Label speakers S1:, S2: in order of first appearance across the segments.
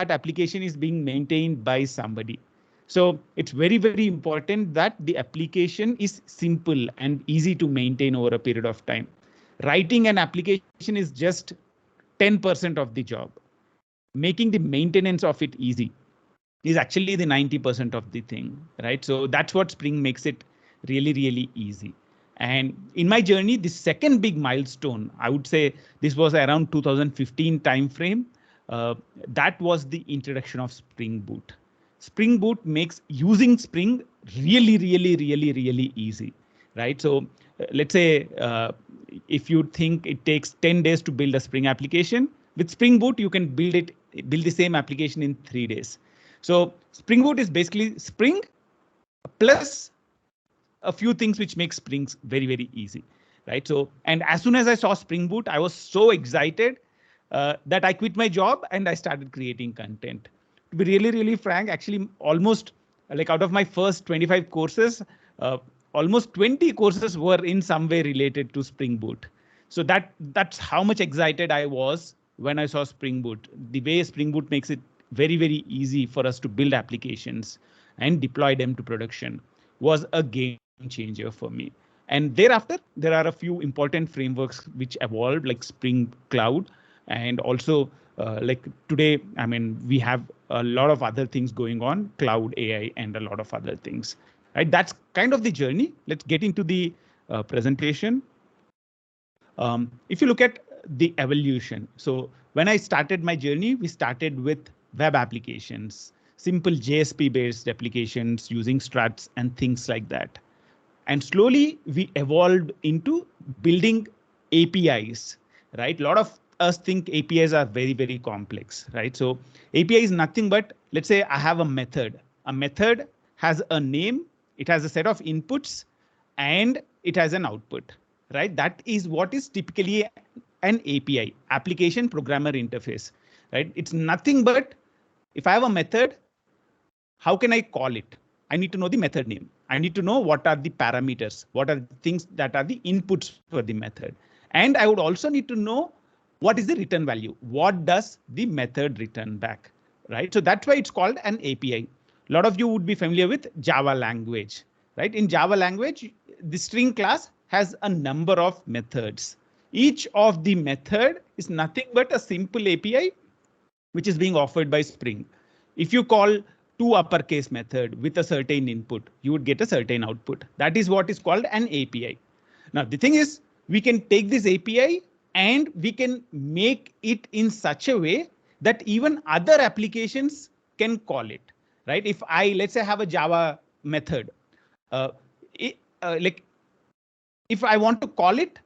S1: application is being maintained by somebody. So it's very, very important that the application is simple and easy to maintain over a period of time. Writing an application is just 10% of the job. Making the maintenance of it easy is actually the 90% of the thing, right? So that's what Spring makes it really, really easy. And in my journey, the second big milestone, I would say this was around 2015 timeframe. That was the introduction of Spring Boot. Spring Boot makes using Spring really, really, really, really easy, right? So let's say if you think it takes 10 days to build a Spring application, with Spring Boot, you can build the same application in 3 days. So Spring Boot is basically Spring plus a few things which make Spring very, very easy, right? So, and as soon as I saw Spring Boot, I was so excited that I quit my job and I started creating content. To be really, really frank, actually almost like out of my first 25 courses, almost 20 courses were in some way related to Spring Boot. So that's how much excited I was when I saw Spring Boot. The way Spring Boot makes it very, very easy for us to build applications and deploy them to production was a game changer for me. And thereafter, there are a few important frameworks which evolved, like Spring Cloud. And also like today, I mean, we have a lot of other things going on, cloud, AI, and a lot of other things, right? That's kind of the journey. Let's get into the presentation. If you look at the evolution, so when I started my journey, we started with web applications, simple JSP based applications using struts and things like that. And slowly we evolved into building APIs, right? A lot of us think APIs are very, very complex, right? So API is nothing but, let's say I have a method. A method has a name, it has a set of inputs, and it has an output, right? That is what is typically an API, application programmer interface, right? It's nothing but if I have a method, how can I call it? I need to know the method name. I need to know what are the parameters, what are the things that are the inputs for the method. And I would also need to know what is the return value? What does the method return back, right? So that's why it's called an API. A lot of you would be familiar with Java language, right? In Java language, the string class has a number of methods. Each of the method is nothing but a simple API which is being offered by Spring. If you call two uppercase method with a certain input, you would get a certain output. That is what is called an API. Now, the thing is, we can take this API and we can make it in such a way that even other applications can call it, right? If I, let's say, have a Java method, like if I want to call it,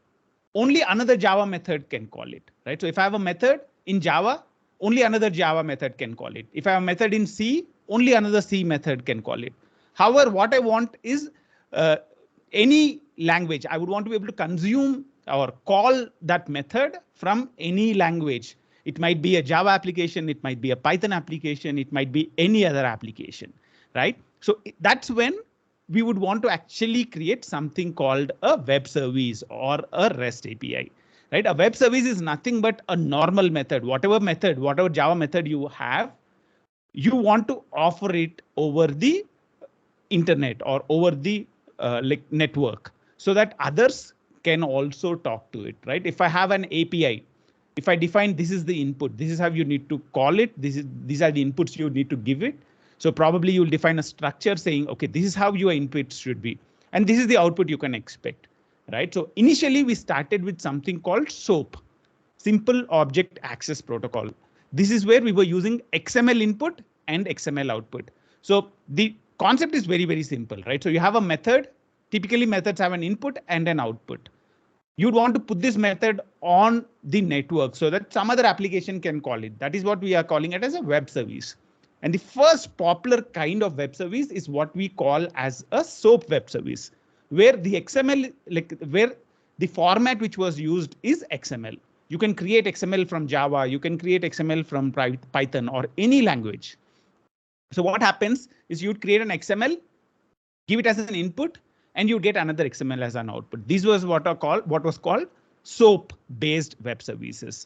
S1: only another Java method can call it, right? So if I have a method in Java, only another Java method can call it. If I have a method in C, only another C method can call it. However, what I want is any language. I would want to be able to consume or call that method from any language. It might be a Java application, it might be a Python application, it might be any other application, right? So that's when we would want to actually create something called a web service or a REST API. Right? A web service is nothing but a normal method, whatever Java method you have, you want to offer it over the internet or over the like network so that others can also talk to it, right? If I have an API, if I define this is the input, this is how you need to call it, these are the inputs you need to give it. So probably you'll define a structure saying, okay, this is how your inputs should be, and this is the output you can expect. Right. So initially we started with something called SOAP, Simple Object Access Protocol. This is where we were using XML input and XML output. So the concept is very, very simple, right? So you have a method. Typically methods have an input and an output. You'd want to put this method on the network so that some other application can call it. That is what we are calling it as a web service. And the first popular kind of web service is what we call as a SOAP web service, where the XML, like where the format which was used is XML. You can create XML from Java, you can create XML from Python or any language. So what happens is you'd create an XML, give it as an input, and you get another XML as an output. This was what was called SOAP based web services.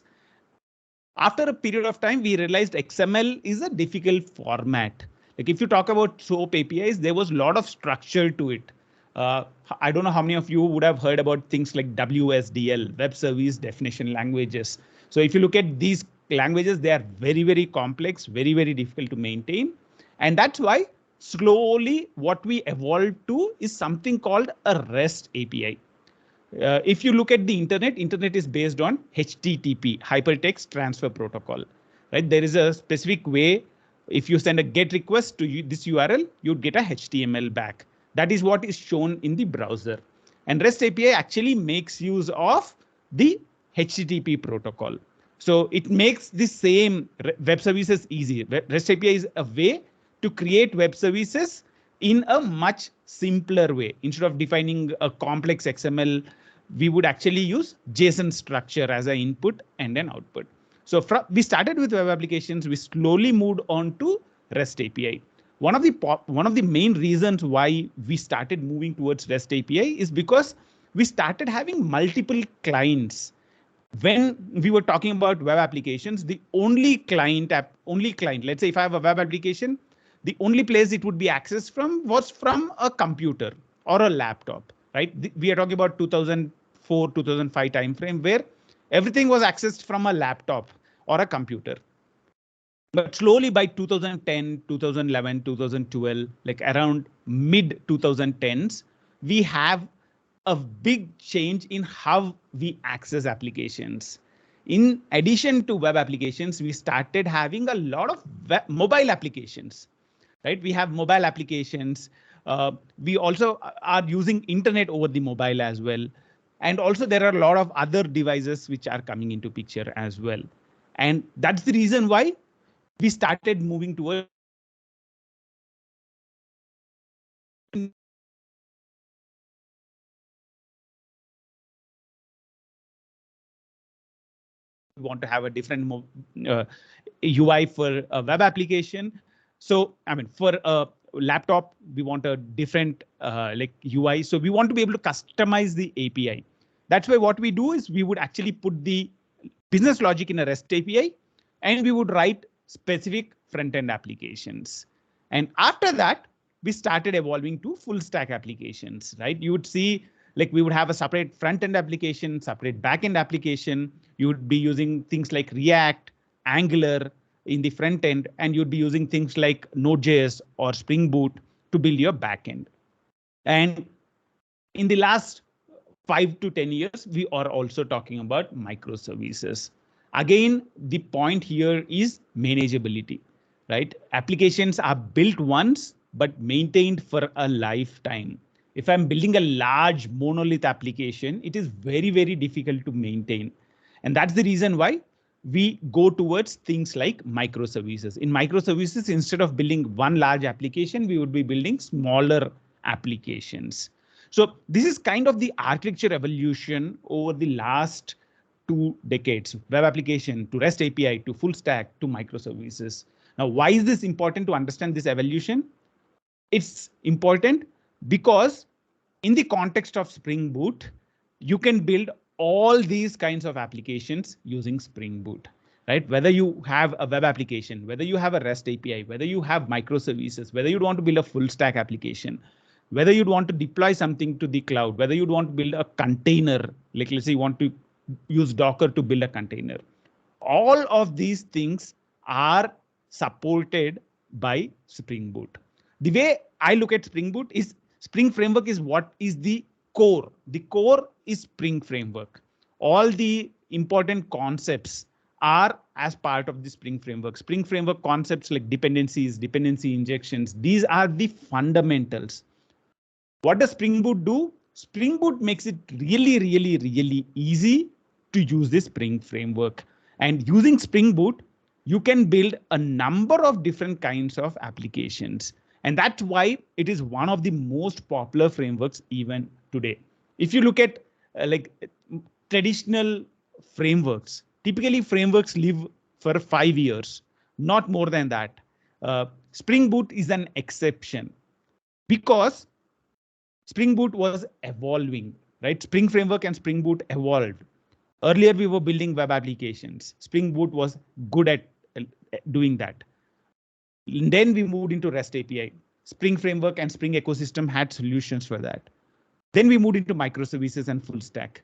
S1: After a period of time, we realized XML is a difficult format. Like if you talk about SOAP APIs, there was a lot of structure to it. Uh, I don't know how many of you would have heard about things like WSDL, Web Service Definition Languages. So if you look at these languages, they are very, very complex, very, very difficult to maintain. And that's why slowly what we evolved to is something called a REST API. If you look at the internet is based on HTTP, Hypertext Transfer Protocol, right? There is a specific way. If you send a GET request to this URL, you'd get a HTML back. That is what is shown in the browser. And REST API actually makes use of the HTTP protocol. So it makes the same web services easy. REST API is a way to create web services in a much simpler way. Instead of defining a complex XML, we would actually use JSON structure as an input and an output. So we started with web applications, we slowly moved on to REST API. One of the main reasons why we started moving towards REST API is because we started having multiple clients. When we were talking about web applications, the only client, let's say if I have a web application, the only place it would be accessed from was from a computer or a laptop, right? We are talking about 2004, 2005 timeframe where everything was accessed from a laptop or a computer. But slowly by 2010, 2011, 2012, like around mid 2010s, we have a big change in how we access applications. In addition to web applications, we started having a lot of mobile applications, right? We have mobile applications. We also are using internet over the mobile as well. And also there are a lot of other devices which are coming into picture as well. And that's the reason why we started moving towards we want to have a different UI for a web application. So, I mean, for a laptop, we want a different like UI. So we want to be able to customize the API. That's why what we do is we would actually put the business logic in a REST API, and we would write specific front-end applications. And after that, we started evolving to full stack applications, right? You would see like we would have a separate front-end application, separate back-end application. You would be using things like React, Angular in the front end, and you'd be using things like Node.js or Spring Boot to build your backend. And in the last 5 to 10 years, we are also talking about microservices. Again, the point here is manageability, right? Applications are built once, but maintained for a lifetime. If I'm building a large monolith application, it is very, very difficult to maintain. And that's the reason why we go towards things like microservices. In microservices, instead of building one large application, we would be building smaller applications. So this is kind of the architecture evolution over the last 2 decades, web application to REST API to full stack to microservices. Now, why is this important to understand this evolution? It's important because in the context of Spring Boot, you can build all these kinds of applications using Spring Boot, right? Whether you have a web application, whether you have a REST API, whether you have microservices, whether you want to build a full stack application, whether you'd want to deploy something to the cloud, whether you'd want to build a container, like let's say you want to use Docker to build a container. All of these things are supported by Spring Boot. The way I look at Spring Boot is Spring Framework is what is the core. The core is Spring Framework. All the important concepts are as part of the Spring Framework. Spring Framework concepts like dependencies, dependency injections, these are the fundamentals. What does Spring Boot do? Spring Boot makes it really, really, really easy to use this Spring Framework. And using Spring Boot, you can build a number of different kinds of applications. And that's why it is one of the most popular frameworks even today. If you look at like traditional frameworks, typically frameworks live for 5 years, not more than that. Spring Boot is an exception because Spring Boot was evolving, right? Spring Framework and Spring Boot evolved. Earlier, we were building web applications. Spring Boot was good at doing that. Then we moved into REST API. Spring Framework and Spring ecosystem had solutions for that. Then we moved into microservices and full stack.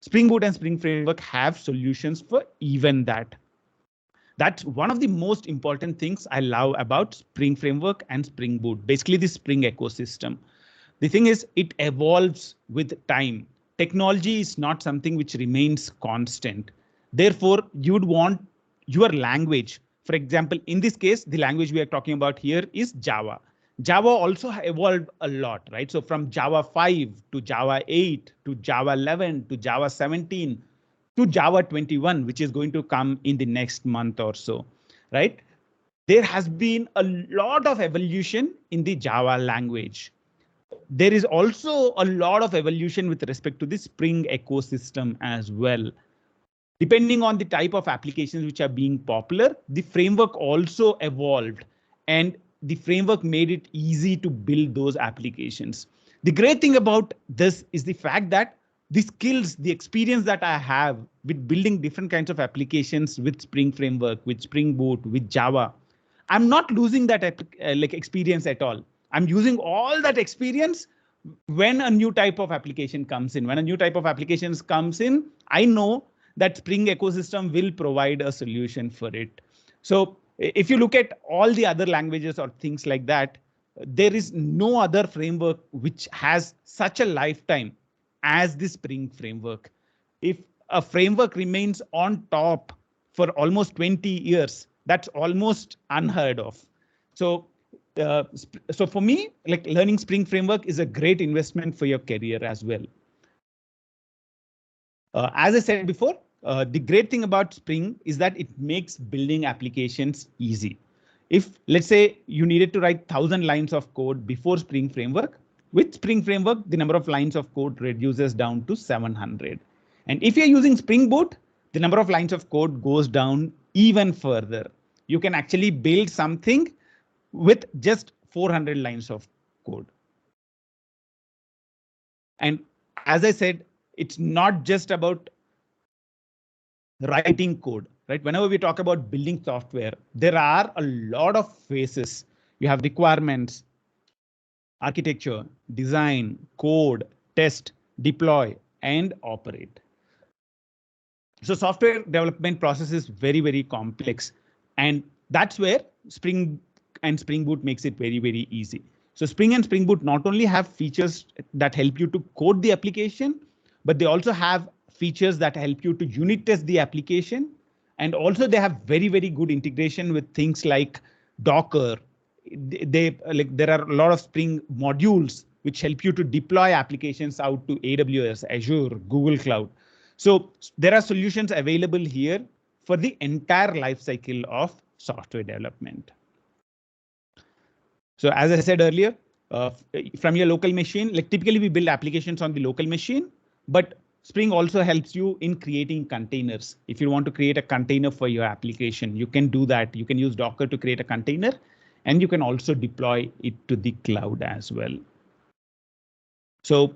S1: Spring Boot and Spring Framework have solutions for even that. That's one of the most important things I love about Spring Framework and Spring Boot, basically the Spring ecosystem. The thing is, it evolves with time. Technology is not something which remains constant. Therefore, you would want your language. For example, in this case, the language we are talking about here is Java. Java also evolved a lot, right? So from Java 5 to Java 8 to Java 11 to Java 17 to Java 21, which is going to come in the next month or so, right? There has been a lot of evolution in the Java language. There is also a lot of evolution with respect to the Spring ecosystem as well. Depending on the type of applications which are being popular, the framework also evolved and the framework made it easy to build those applications. The great thing about this is the fact that the skills, the experience that I have with building different kinds of applications with Spring Framework, with Spring Boot, with Java, I'm not losing that experience at all. I'm using all that experience when a new type of application comes in. When a new type of applications comes in, I know that Spring ecosystem will provide a solution for it. So if you look at all the other languages or things like that, there is no other framework which has such a lifetime as the Spring framework. If a framework remains on top for almost 20 years, that's almost unheard of. So so for me, like learning Spring Framework is a great investment for your career as well. As I said before, the great thing about Spring is that it makes building applications easy. If let's say you needed to write 1,000 lines of code before Spring Framework, with Spring Framework, the number of lines of code reduces down to 700. And if you're using Spring Boot, the number of lines of code goes down even further. You can actually build something with just 400 lines of code. And as I said, it's not just about writing code, right? Whenever we talk about building software, there are a lot of phases. You have requirements, architecture, design, code, test, deploy, and operate. So software development process is very, very complex. And that's where Spring and Spring Boot makes it very, very easy. So Spring and Spring Boot not only have features that help you to code the application, but they also have features that help you to unit test the application. And also they have very, very good integration with things like Docker. There are a lot of Spring modules which help you to deploy applications out to AWS, Azure, Google Cloud. So there are solutions available here for the entire life cycle of software development. So as I said earlier, from your local machine, like typically we build applications on the local machine, but Spring also helps you in creating containers. If you want to create a container for your application, you can do that. You can use Docker to create a container, and you can also deploy it to the cloud as well. So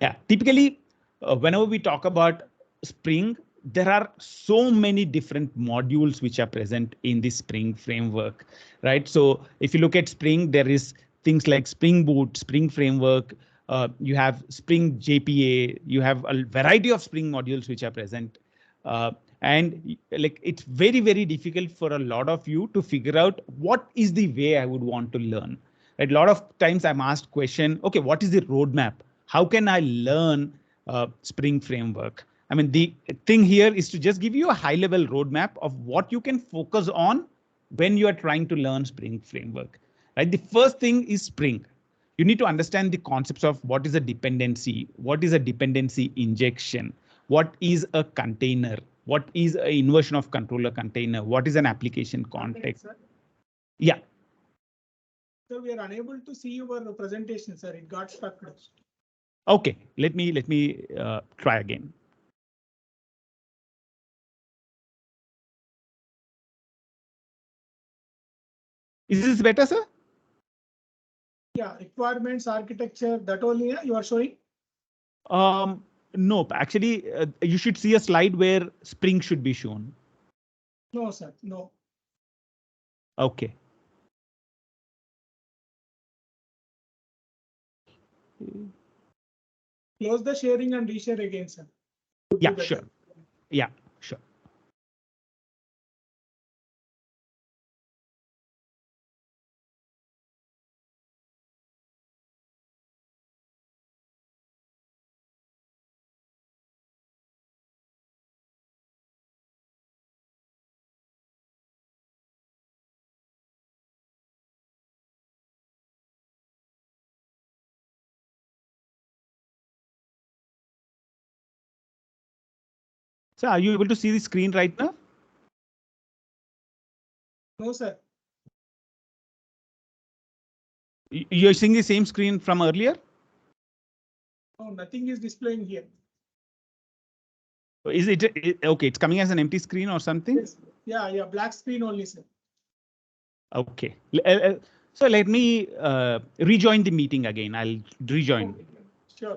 S1: yeah, typically, whenever we talk about Spring, there are so many different modules which are present in the Spring framework, right? So if you look at Spring, there is things like Spring Boot, Spring Framework, you have Spring JPA, you have a variety of Spring modules which are present. And like it's very, very difficult for a lot of you to figure out what is the way I would want to learn. Right? A lot of times I'm asked question, okay, what is the roadmap? How can I learn Spring Framework? I mean, the thing here is to just give you a high level roadmap of what you can focus on when you are trying to learn Spring Framework. Right? The first thing is Spring. You need to understand the concepts of what is a dependency, what is a dependency injection, what is a container, what is an inversion of controller container, what is an application context. Yeah.
S2: So we are unable to see your presentation, sir. It got stuck.
S1: Okay, let me try again. Is this better, sir?
S2: Yeah, requirements, architecture, that only you are showing?
S1: No, actually, you should see a slide where Spring should be shown.
S2: No, sir. No.
S1: Okay.
S2: Close the sharing and reshare again, sir.
S1: Yeah, sure. Yeah, sure. So are you able to see the screen right now?
S2: No, sir.
S1: You're seeing the same screen from earlier?
S2: No, nothing is displaying here.
S1: Is it okay? It's coming as an empty screen or something?
S2: Yes. Yeah, black screen only, sir.
S1: Okay. So let me rejoin the meeting again. I'll rejoin.
S2: Okay. Sure.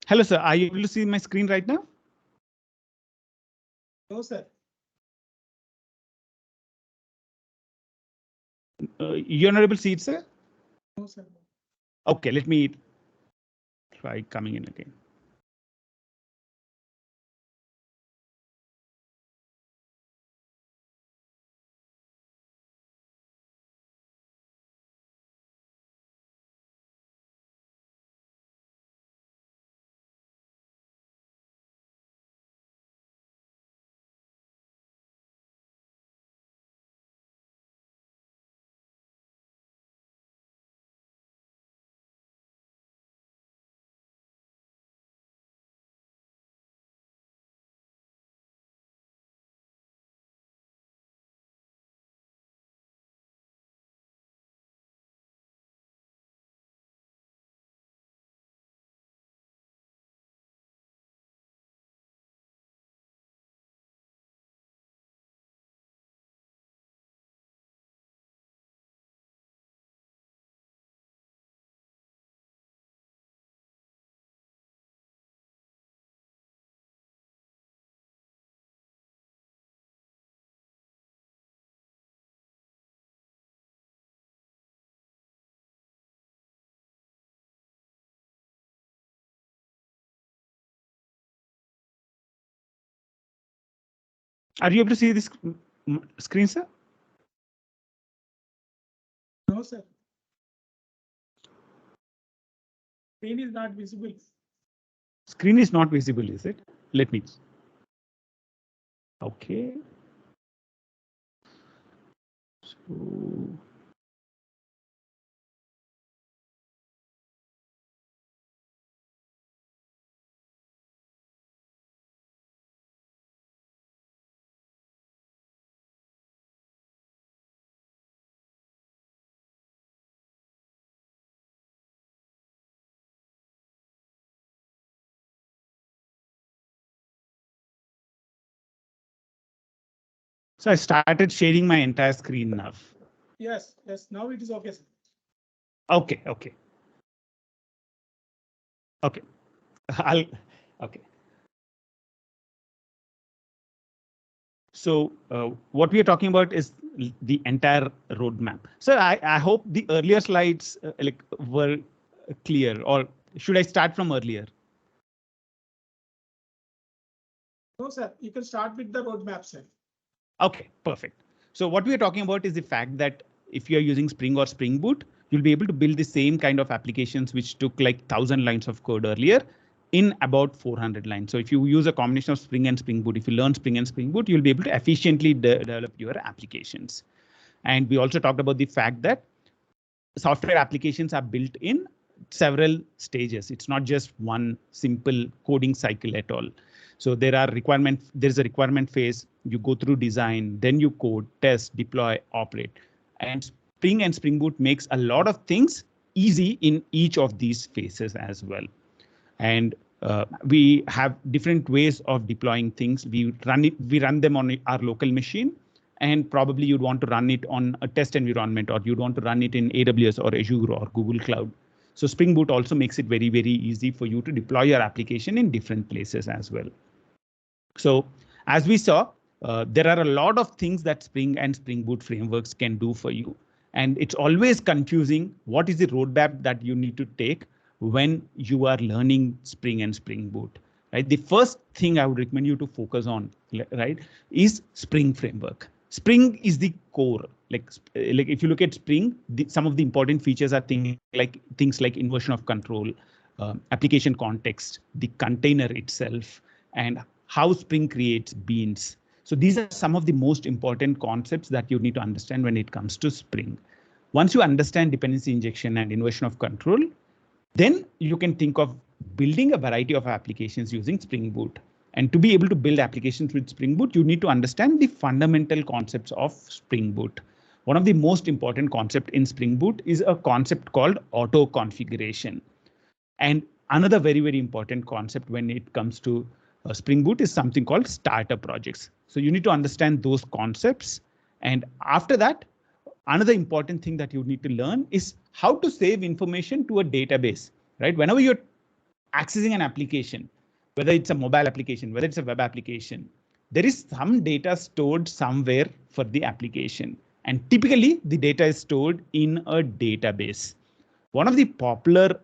S1: Hello, sir. Are you able to see my screen right now?
S2: No, sir.
S1: You're not able to see it, sir?
S2: No, sir.
S1: Okay, let me try coming in again. Are you able to see this screen, sir?
S2: No, sir. Screen is not visible.
S1: Screen is not visible, is it? Let me. Okay. So So I started sharing my entire screen now.
S2: Yes. Now it is okay, sir.
S1: Okay. I'll. Okay. So what we are talking about is the entire roadmap. So I hope the earlier slides were clear, or should I start from earlier?
S2: No, sir. You can start with the roadmap, sir.
S1: OK, perfect. So what we are talking about is the fact that if you are using Spring or Spring Boot, you'll be able to build the same kind of applications which took like 1,000 lines of code earlier in about 400 lines. So if you use a combination of Spring and Spring Boot, if you learn Spring and Spring Boot, you'll be able to efficiently develop your applications. And we also talked about the fact that software applications are built in several stages. It's not just one simple coding cycle at all. So there's a requirement phase. You go through design, then you code, test, deploy, operate. And Spring and Spring Boot makes a lot of things easy in each of these phases as well. And we have different ways of deploying things. We run them on our local machine, and probably you'd want to run it on a test environment, or you'd want to run it in AWS or Azure or Google Cloud. So Spring Boot also makes it very, very easy for you to deploy your application in different places as well. So as we saw, there are a lot of things that Spring and Spring Boot frameworks can do for you. And it's always confusing what is the roadmap that you need to take when you are learning Spring and Spring Boot. Right? The first thing I would recommend you to focus on, right, is Spring framework. Spring is the core. Like if you look at Spring, some of the important features are things like inversion of control, application context, the container itself, and how Spring creates beans. So these are some of the most important concepts that you need to understand when it comes to Spring. Once you understand dependency injection and inversion of control, then you can think of building a variety of applications using Spring Boot. And to be able to build applications with Spring Boot, you need to understand the fundamental concepts of Spring Boot. One of the most important concepts in Spring Boot is a concept called auto configuration. And another very, very important concept when it comes to Spring Boot is something called starter projects. So you need to understand those concepts. And after that, another important thing that you need to learn is how to save information to a database, right? Whenever you're accessing an application, whether it's a mobile application, whether it's a web application, there is some data stored somewhere for the application. And typically the data is stored in a database. One of the popular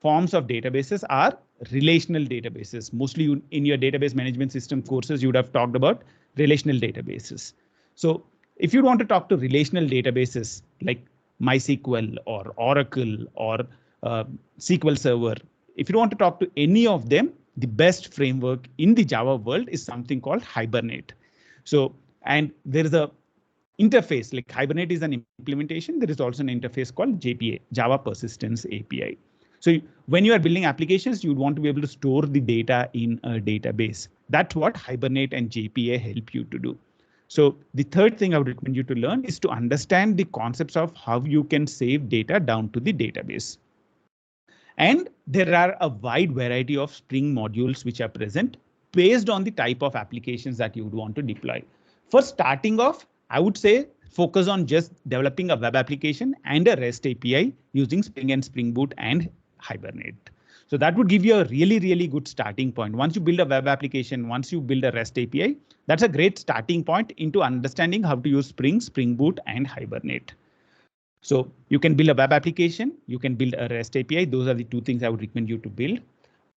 S1: forms of databases are relational databases. Mostly in your database management system courses, you would have talked about relational databases. So if you want to talk to relational databases like MySQL or Oracle or SQL Server, if you want to talk to any of them, the best framework in the Java world is something called Hibernate. So, and there is a interface, like Hibernate is an implementation. There is also an interface called JPA, Java Persistence API. So when you are building applications, you want to be able to store the data in a database. That's what Hibernate and JPA help you to do. So the third thing I would recommend you to learn is to understand the concepts of how you can save data down to the database. And there are a wide variety of Spring modules which are present based on the type of applications that you would want to deploy. For starting off, I would say focus on just developing a web application and a REST API using Spring and Spring Boot and Hibernate. So that would give you a really, really good starting point. Once you build a web application, once you build a REST API, that's a great starting point into understanding how to use Spring, Spring Boot, and Hibernate. So you can build a web application, you can build a REST API. Those are the two things I would recommend you to build.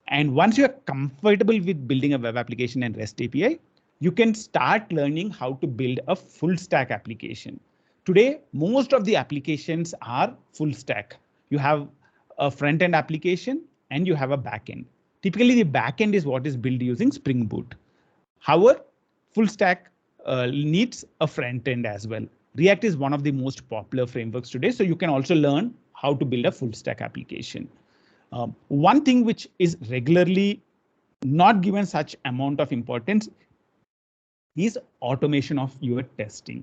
S1: And once you are comfortable with building a web application and REST API, you can start learning how to build a full stack application. Today, most of the applications are full stack. You have a front end application and you have a backend. Typically, the backend is what is built using Spring Boot. However, full stack needs a front end as well. React is one of the most popular frameworks today, so you can also learn how to build a full stack application. One thing which is regularly not given such amount of importance is automation of your testing.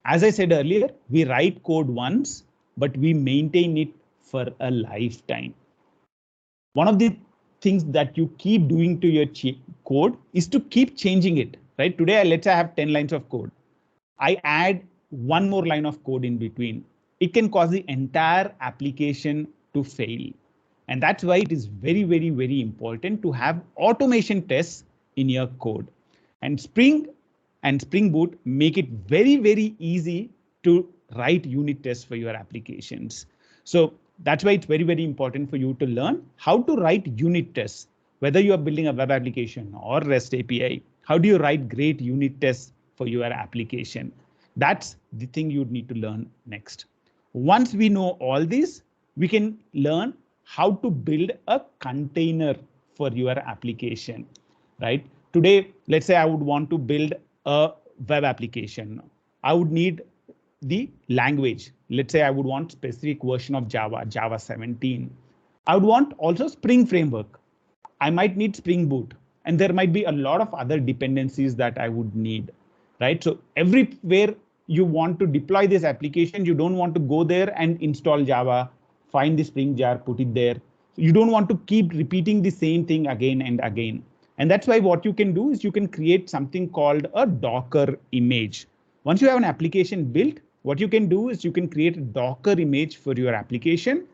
S1: As I said earlier, we write code once, but we maintain it for a lifetime. One of the things that you keep doing to your code is to keep changing it, right? Today, let's say I have 10 lines of code. I add one more line of code in between. It can cause the entire application to fail. And that's why it is very, very, very important to have automation tests in your code. And Spring and Spring Boot make it very, very easy to write unit tests for your applications. So that's why it's very, very important for you to learn how to write unit tests, whether you are building a web application or REST API. How do you write great unit tests for your application? That's the thing you need to learn next. Once we know all this, we can learn how to build a container for your application, right? Today, let's say I would want to build a web application. I would need the language. Let's say I would want specific version of Java, Java 17. I would want also Spring framework. I might need Spring Boot, and there might be a lot of other dependencies that I would need, right? So everywhere you want to deploy this application, you don't want to go there and install Java, find the Spring jar, put it there. You don't want to keep repeating the same thing again and again. And that's why what you can do is you can create something called a Docker image. Once you have an application built, what you can do is you can create a Docker image for your application.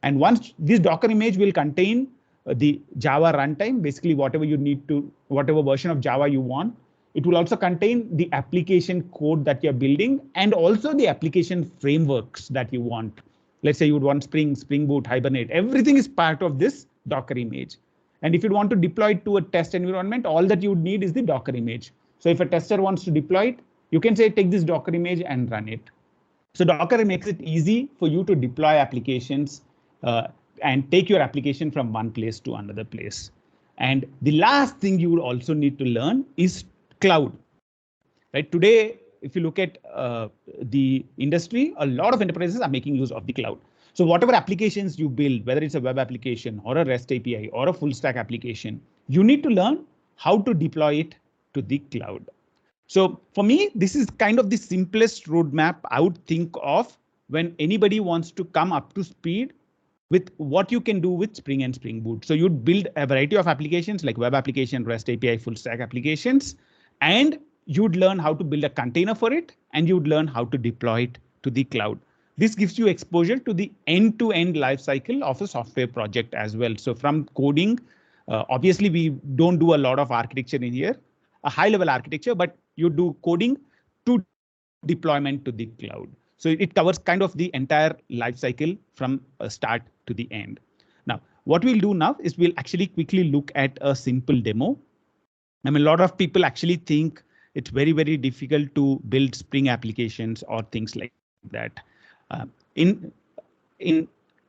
S1: And once this Docker image will contain the Java runtime, basically whatever you need to, whatever version of Java you want. It will also contain the application code that you're building and also the application frameworks that you want. Let's say you would want Spring, Spring Boot, Hibernate. Everything is part of this Docker image. And if you want to deploy it to a test environment, all that you would need is the Docker image. So if a tester wants to deploy it, you can say, take this Docker image and run it. So Docker makes it easy for you to deploy applications and take your application from one place to another place. And the last thing you would also need to learn is cloud. Right? Today, if you look at the industry, a lot of enterprises are making use of the cloud. So whatever applications you build, whether it's a web application or a REST API or a full stack application, you need to learn how to deploy it to the cloud. So for me, this is kind of the simplest roadmap I would think of when anybody wants to come up to speed with what you can do with Spring and Spring Boot. So you'd build a variety of applications like web application, REST API, full stack applications, and you'd learn how to build a container for it, and you'd learn how to deploy it to the cloud. This gives you exposure to the end-to-end life cycle of a software project as well. So from coding, obviously we don't do a lot of architecture in here, a high-level architecture, but you do coding to deployment to the cloud. So it covers kind of the entire life cycle from start to the end. Now, what we'll do now is we'll actually quickly look at a simple demo. I mean, a lot of people actually think it's very, very difficult to build Spring applications or things like that.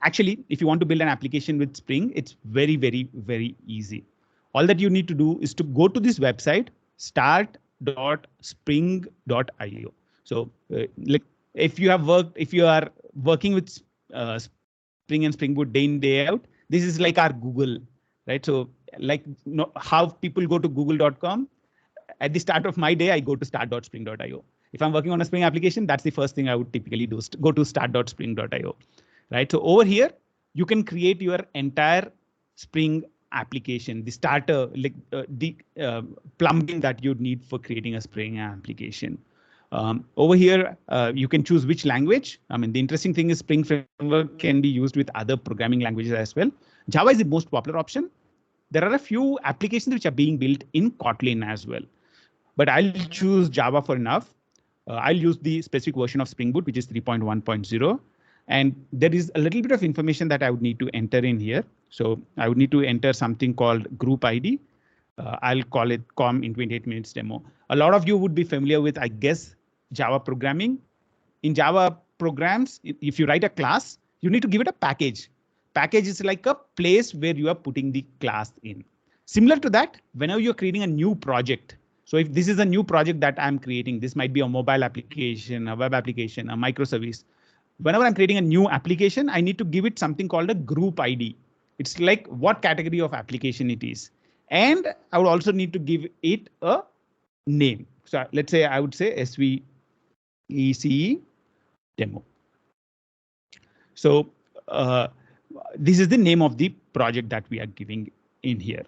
S1: Actually, if you want to build an application with Spring, it's very, very, very easy. All that you need to do is to go to this website, start.spring.io. So like if you are working with Spring and Spring Boot day in, day out, this is like our Google, right? So like how people go to google.com. At the start of my day, I go to start.spring.io. If I'm working on a Spring application, that's the first thing I would typically do, go to start.spring.io, right? So over here, you can create your entire Spring application, the starter, like the plumbing that you'd need for creating a Spring application. Over here, you can choose which language. I mean, the interesting thing is Spring framework can be used with other programming languages as well. Java is the most popular option. There are a few applications which are being built in Kotlin as well, but I'll choose Java for enough. I'll use the specific version of Spring Boot, which is 3.1.0. And there is a little bit of information that I would need to enter in here. So I would need to enter something called group ID. I'll call it com in 28 minutes demo. A lot of you would be familiar with, I guess, Java programming. In Java programs, if you write a class, you need to give it a package. Package is like a place where you are putting the class in. Similar to that, whenever you're creating a new project. So if this is a new project that I'm creating, this might be a mobile application, a web application, a microservice. Whenever I'm creating a new application, I need to give it something called a group ID. It's like what category of application it is. And I would also need to give it a name. So let's say I would say SVECW demo. So this is the name of the project that we are giving in here.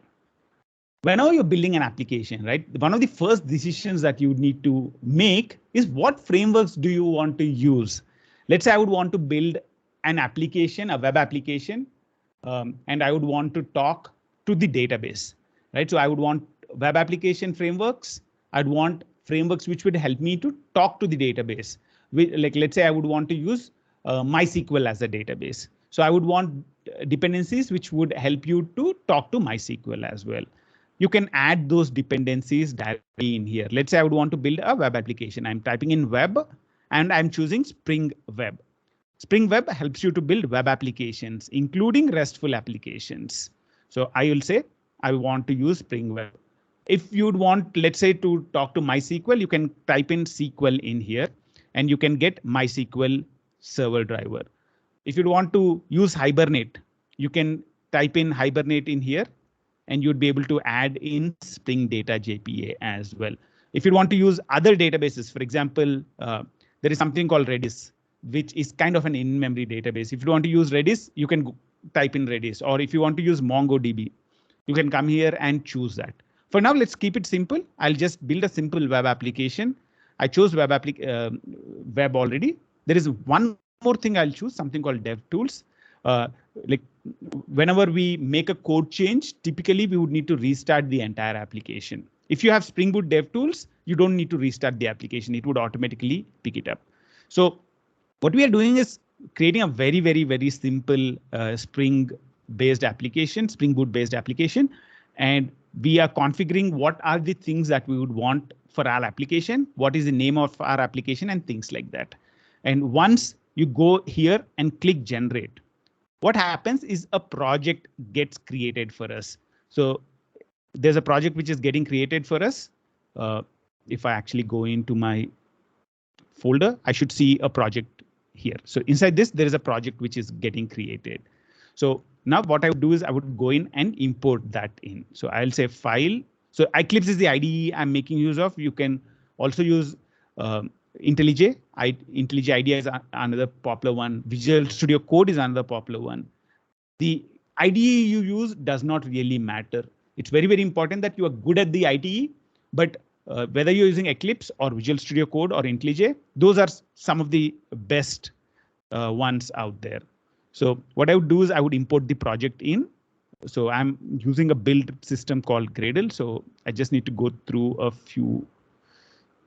S1: Whenever you're building an application, right, one of the first decisions that you need to make is what frameworks do you want to use? Let's say I would want to build an application, a web application, and I would want to talk to the database, right? So I would want web application frameworks. I'd want frameworks which would help me to talk to the database. Like, let's say I would want to use MySQL as a database. So I would want dependencies which would help you to talk to MySQL as well. You can add those dependencies directly in here. Let's say I would want to build a web application. I'm typing in web and I'm choosing Spring Web. Spring Web helps you to build web applications, including RESTful applications. So I will say I want to use Spring Web. If you'd want, let's say, to talk to MySQL, you can type in SQL in here and you can get MySQL server driver. If you want to use Hibernate, you can type in Hibernate in here and you'd be able to add in Spring Data JPA as well. If you want to use other databases, for example, there is something called Redis, which is kind of an in-memory database. If you want to use Redis, you can type in Redis, or if you want to use MongoDB, you can come here and choose that. For now, let's keep it simple. I'll just build a simple web application. I chose web already. There is one more thing I'll choose, something called DevTools. Like whenever we make a code change, typically we would need to restart the entire application. If you have Spring Boot DevTools, you don't need to restart the application. It would automatically pick it up. So what we are doing is creating a very simple Spring based application, Spring Boot based application. And we are configuring what are the things that we would want for our application, what is the name of our application and things like that. And once you go here and click generate, what happens is a project gets created for us. So there's a project which is getting created for us. If I actually go into my folder, I should see a project here. So inside this, there is a project which is getting created. So now what I would do is I would go in and import that in. So I'll say file. So Eclipse is the IDE I'm making use of. You can also use IntelliJ. IntelliJ IDEA is another popular one. Visual Studio Code is another popular one. The IDE you use does not really matter. It's very important that you are good at the IDE, but whether you're using Eclipse or Visual Studio Code or IntelliJ, those are some of the best ones out there. So what I would do is I would import the project in. So I'm using a build system called Gradle. So I just need to go through a few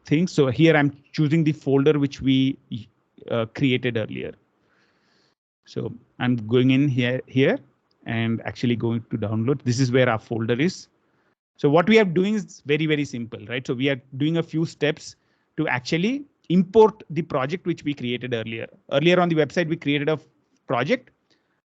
S1: things. So here I'm choosing the folder which we created earlier. So I'm going in here and actually going to download. This is where our folder is. So what we are doing is very simple, right? So we are doing a few steps to actually import the project which we created earlier. Earlier on the website, we created a project.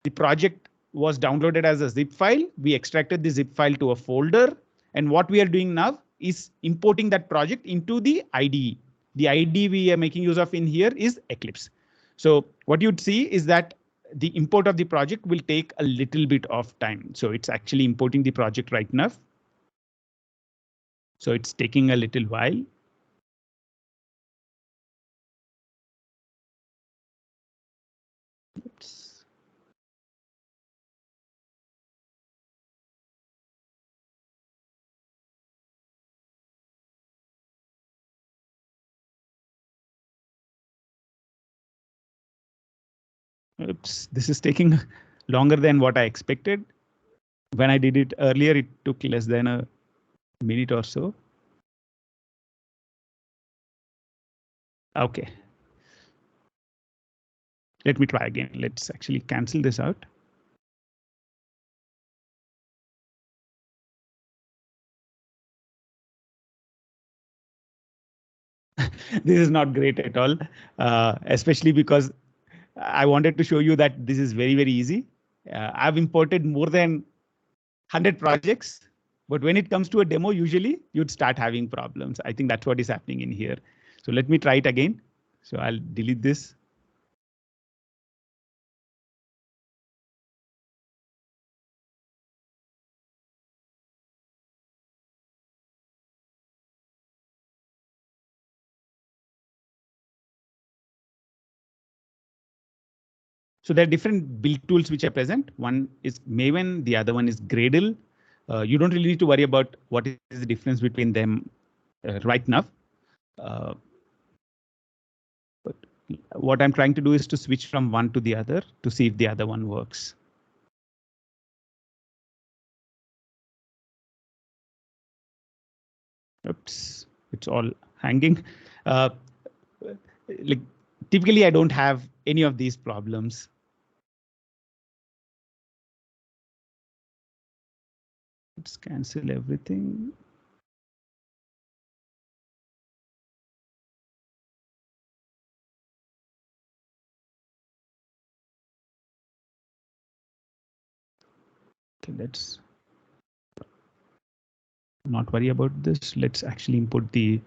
S1: The project was downloaded as a zip file. We extracted the zip file to a folder. And what we are doing now is importing that project into the IDE. The IDE we are making use of in here is Eclipse. So what you'd see is that the import of the project will take a little bit of time. So it's actually importing the project right now. So it's taking a little while. Oops. Oops, this is taking longer than what I expected. When I did it earlier, it took less than a minute or so. OK. Let me try again. Let's actually cancel this out. This is not great at all, especially because I wanted to show you that this is very easy. I've imported more than 100 projects, but when it comes to a demo, usually you'd start having problems. I think that's what is happening in here. So let me try it again. So I'll delete this. So there are different build tools which are present. One is Maven, the other one is Gradle. You don't really need to worry about what is the difference between them right now. But what I'm trying to do is to switch from one to the other to see if the other one works. Oops, it's all hanging. Uh, like typically, I don't have any of these problems. Let's cancel everything. Okay, let's not worry about this. Let's actually import the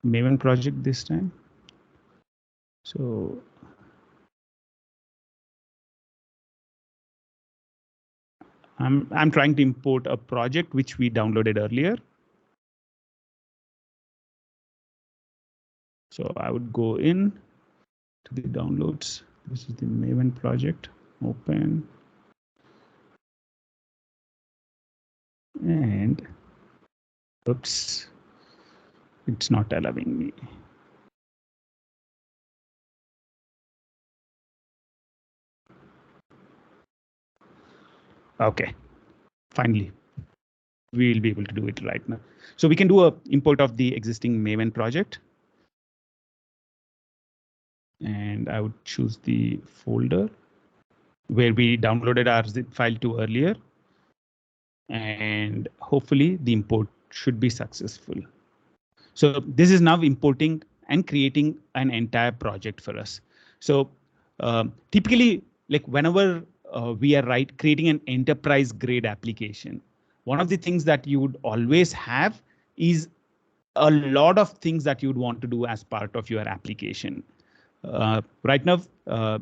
S1: Maven project this time. So I'm trying to import a project which we downloaded earlier. So I would go in to the downloads. This is the Maven project. Open. And oops, it's not allowing me. Okay, finally, we will be able to do it right now. So we can do a import of the existing Maven project. And I would choose the folder where we downloaded our zip file to earlier. And hopefully the import should be successful. So this is now importing and creating an entire project for us. So typically, like whenever we are creating an enterprise grade application, one of the things that you would always have is a lot of things that you'd want to do as part of your application. Right now,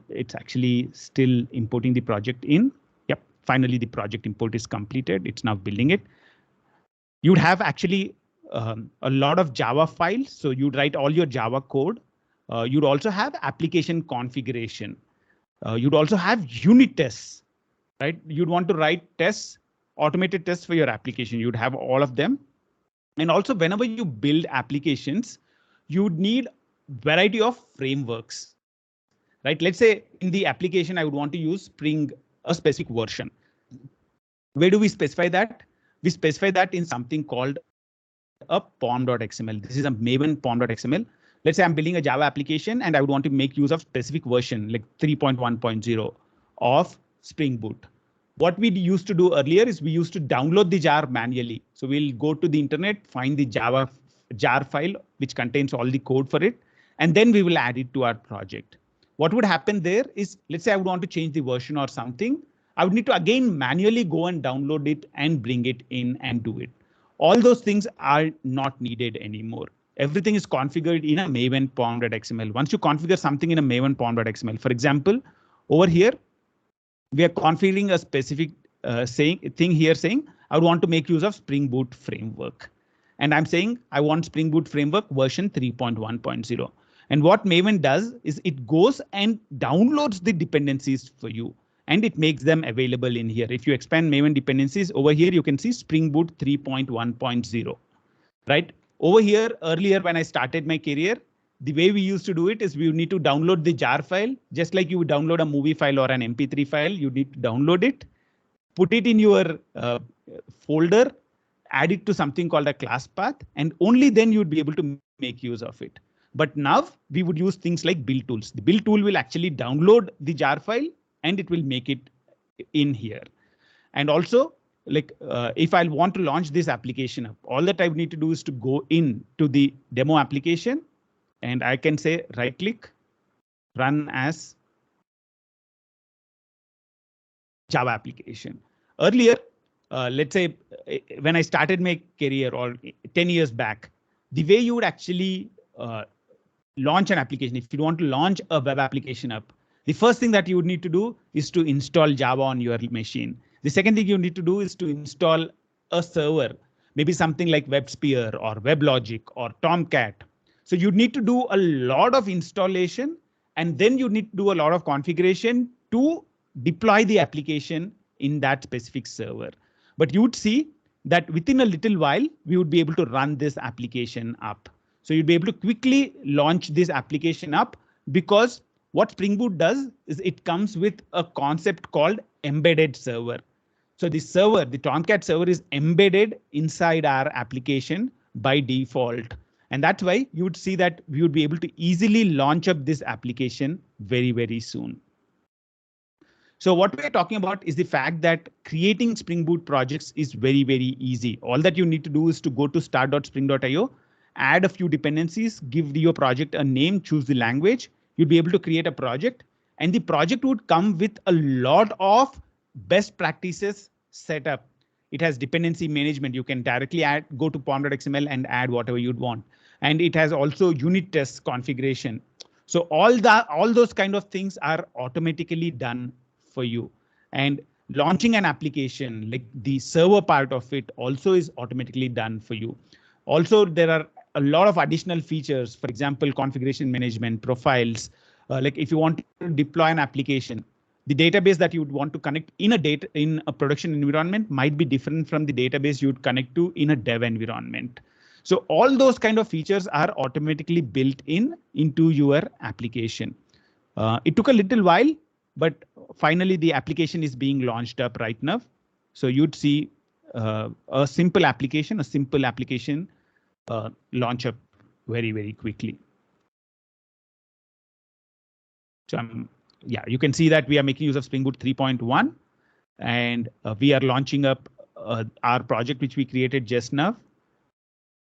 S1: it's actually still importing the project in. Yep, finally the project import is completed. It's now building it. You'd have actually a lot of Java files. So you'd write all your Java code. You'd also have application configuration. You'd also have unit tests, right? You'd want to write tests, automated tests for your application. You'd have all of them. And also whenever you build applications, you'd need variety of frameworks, right? Let's say in the application, I would want to use Spring, a specific version. Where do we specify that? We specify that in something called a pom.xml. This is a Maven pom.xml. Let's say I'm building a Java application and I would want to make use of specific version like 3.1.0 of Spring Boot. What we used to do earlier is we used to download the jar manually. So we'll go to the internet, find the Java jar file, which contains all the code for it, and then we will add it to our project. What would happen there is, let's say I would want to change the version or something. I would need to again manually go and download it and bring it in and do it. All those things are not needed anymore. Everything is configured in a Maven pom.xml. Once you configure something in a Maven pom.xml, for example, over here, we are configuring a specific thing here saying, I would want to make use of Spring Boot framework. And I'm saying I want Spring Boot framework version 3.1.0. And what Maven does is it goes and downloads the dependencies for you, and it makes them available in here. If you expand Maven dependencies over here, you can see Spring Boot 3.1.0, right? Over here, earlier when I started my career, the way we used to do it is we need to download the jar file, just like you would download a movie file or an MP3 file. You need to download it, put it in your folder, add it to something called a class path, and only then you'd be able to make use of it. But now we would use things like build tools. The build tool will actually download the jar file and it will make it in here. And also, like if I want to launch this application up, all that I need to do is to go in to the demo application, and I can say right click, run as Java application. Earlier, let's say when I started my career or 10 years back, the way you would actually launch an application, if you want to launch a web application up, the first thing that you would need to do is to install Java on your machine. The second thing you need to do is to install a server, maybe something like WebSphere or WebLogic or Tomcat. So you need to do a lot of installation, and then you need to do a lot of configuration to deploy the application in that specific server. But you would see that within a little while, we would be able to run this application up. So you'd be able to quickly launch this application up, because what Spring Boot does is it comes with a concept called embedded server. So the server, the Tomcat server, is embedded inside our application by default. And that's why you would see that we would be able to easily launch up this application very, very soon. So what we're talking about is the fact that creating Spring Boot projects is very, very easy. All that you need to do is to go to start.spring.io, add a few dependencies, give your project a name, choose the language. You'll be able to create a project, and the project would come with a lot of best practices setup. It has dependency management. You can directly go to pom.xml and add whatever you'd want. And it has also unit tests configuration. So all those kind of things are automatically done for you. And launching an application, like the server part of it, also is automatically done for you. Also, there are a lot of additional features, for example, configuration management, profiles. Like if you want to deploy an application, the database that you would want to connect in a production environment might be different from the database you would connect to in a dev environment. So all those kind of features are automatically built into your application. It took a little while, but finally the application is being launched up right now. So you'd see a simple application launch up very, very quickly. So yeah, you can see that we are making use of Spring Boot 3.1, and we are launching up our project, which we created just now.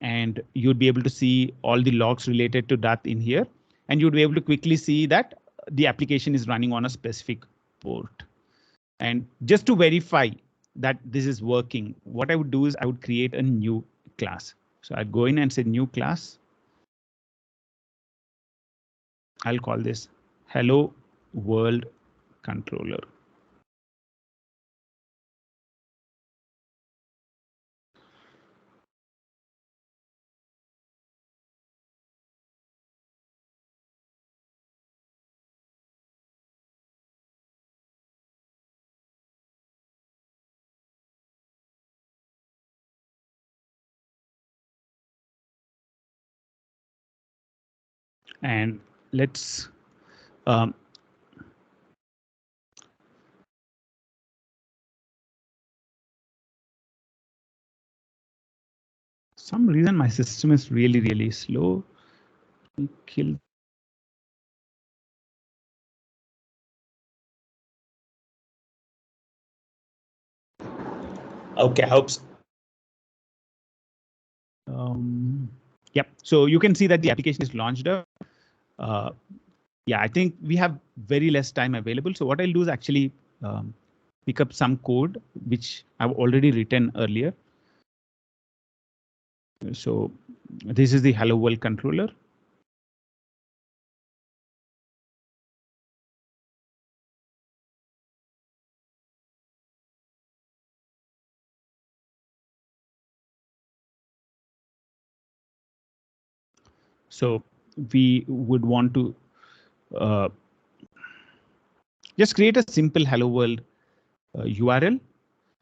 S1: And you'd be able to see all the logs related to that in here. And you'd be able to quickly see that the application is running on a specific port. And just to verify that this is working, what I would do is I would create a new class. So I'd go in and say new class. I'll call this Hello World Controller. And let's some reason my system is really, really slow. Kill. Okay, I hope so. Yep. So you can see that the application is launched up. Yeah, I think we have very less time available. So what I'll do is actually pick up some code which I've already written earlier. So this is the Hello World controller. So we would want to just create a simple Hello World URL.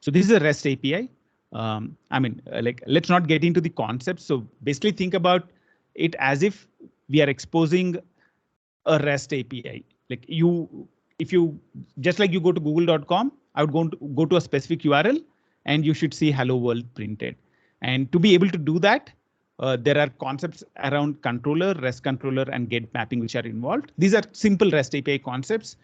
S1: So this is a REST API. I mean, like, let's not get into the concepts. So basically think about it as if we are exposing a REST API. Like if you just like you go to google.com, I would go to a specific URL and you should see hello world printed. And to be able to do that, there are concepts around controller, REST controller, and get mapping which are involved. These are simple REST API concepts.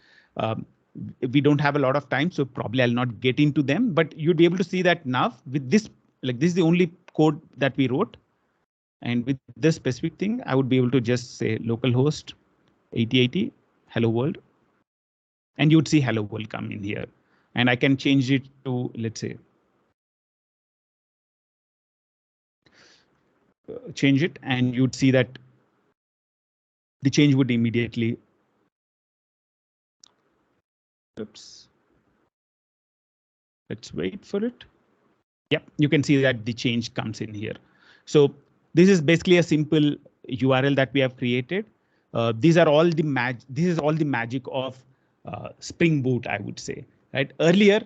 S1: We don't have a lot of time, so probably I'll not get into them, but you'd be able to see that now with this, like this is the only code that we wrote. And with this specific thing, I would be able to just say localhost 8080 hello world, and you would see hello world come in here. And I can change it to, let's say, change it, and you'd see that the change would immediately. Oops. Let's wait for it. Yep, you can see that the change comes in here. So this is basically a simple URL that we have created. These are all the This is all the magic of Spring Boot, I would say. Right? Earlier,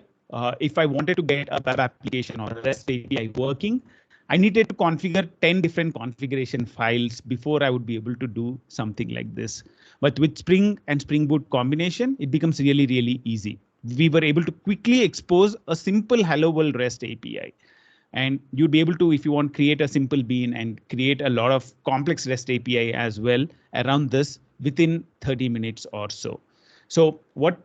S1: if I wanted to get a web application or a REST API working, I needed to configure 10 different configuration files before I would be able to do something like this. But with Spring and Spring Boot combination, it becomes really, really easy. We were able to quickly expose a simple Hello World REST API. And you'd be able to, if you want, create a simple bean and create a lot of complex REST API as well around this within 30 minutes or so. So what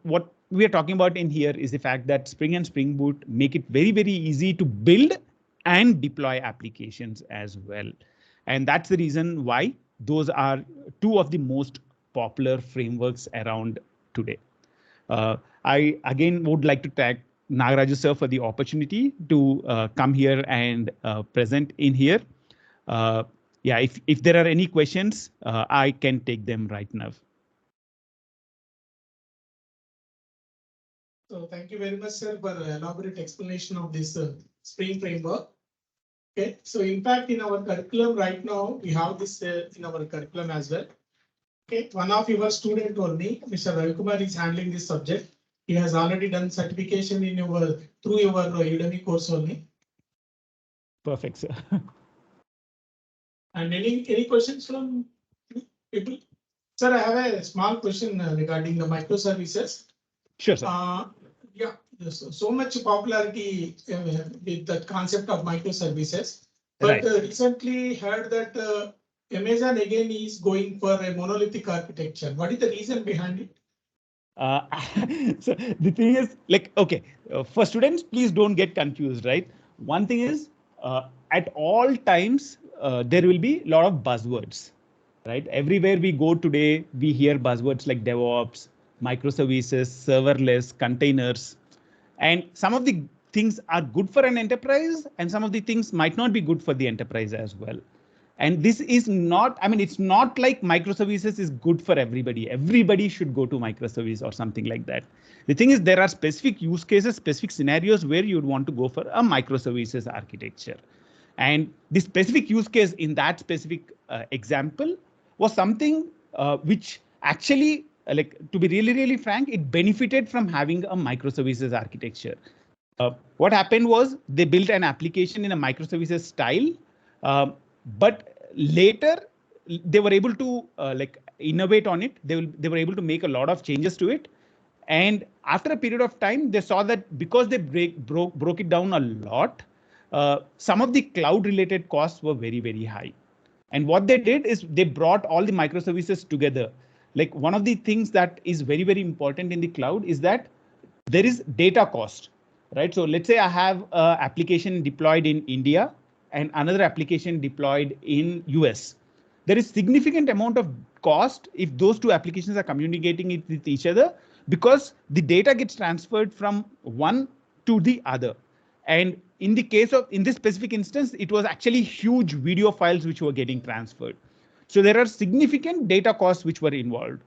S1: we are talking about in here is the fact that Spring and Spring Boot make it very, very easy to build and deploy applications as well. And that's the reason why those are two of the most popular frameworks around today. I again would like to thank Nagaraju sir for the opportunity to come here and present in here. Yeah, if there are any questions, I can take them right now.
S2: So thank you very much, sir, for elaborate explanation of this Spring framework. Okay, so in fact, in our curriculum right now, we have this in our curriculum as well. Okay, one of your student only, Mr. Ravikumar, is handling this subject. He has already done certification in your through your Udemy course only.
S1: Perfect, sir.
S2: And any questions from people? Sir, I have a small question regarding the microservices.
S1: Sure, sir.
S2: Yeah, so much popularity with the concept of microservices, but right. Recently heard that Amazon again is going for a monolithic architecture. What is the reason behind it?
S1: So the thing is, like, okay, for students, please don't get confused, right? One thing is, at all times, there will be a lot of buzzwords, right? Everywhere we go today, we hear buzzwords like DevOps, microservices, serverless, containers, and some of the things are good for an enterprise, and some of the things might not be good for the enterprise as well. And this is not, I mean, it's not like microservices is good for everybody. Everybody should go to microservice or something like that. The thing is, there are specific use cases, specific scenarios where you'd want to go for a microservices architecture. And the specific use case in that specific example was something which actually, like, to be really, really frank, it benefited from having a microservices architecture. What happened was they built an application in a microservices style, but later they were able to like innovate on it. They were able to make a lot of changes to it. And after a period of time, they saw that because they broke it down a lot, some of the cloud related costs were very, very high. And what they did is they brought all the microservices together. Like, one of the things that is very, very important in the cloud is that there is data cost, right? So let's say I have an application deployed in India and another application deployed in US. There is significant amount of cost if those two applications are communicating with each other, because the data gets transferred from one to the other. And in the case of, in this specific instance, it was actually huge video files which were getting transferred. So there are significant data costs which were involved.